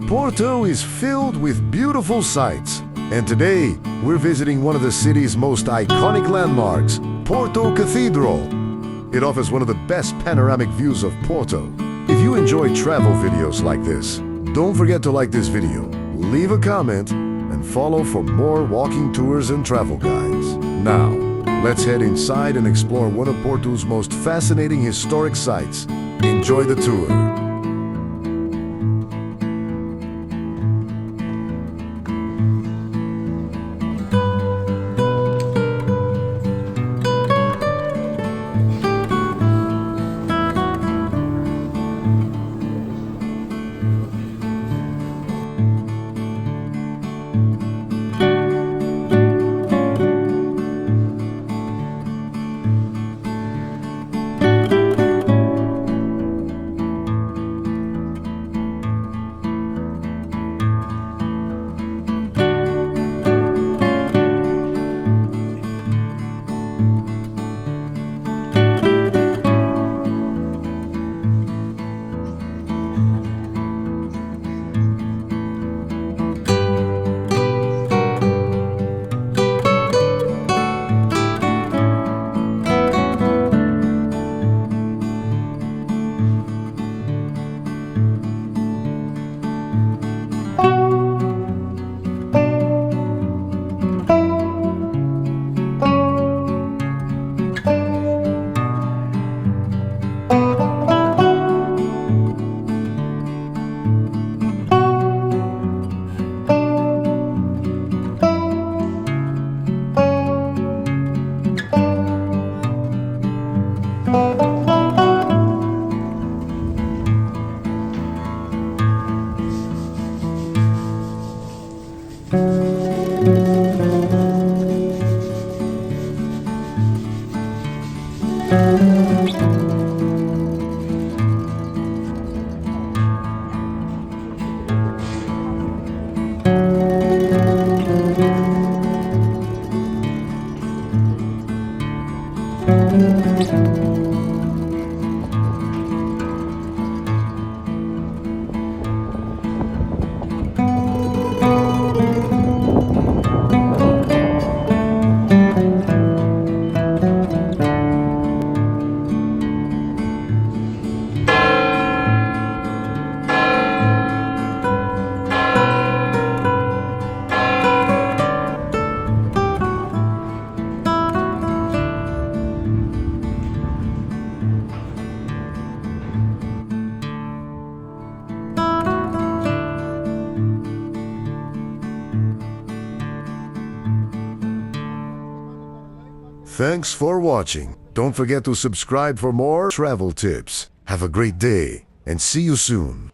Porto is filled with beautiful sights, and today we're visiting one of the city's most iconic landmarks, Porto Cathedral. It offers one of the best panoramic views of Porto. If you enjoy travel videos like this, don't forget to like this video, leave a comment, and follow for more walking tours and travel guides. Now, let's head inside and explore one of Porto's most fascinating historic sites. Enjoy the tour. Thanks for watching. Don't forget to subscribe for more travel tips. Have a great day and see you soon.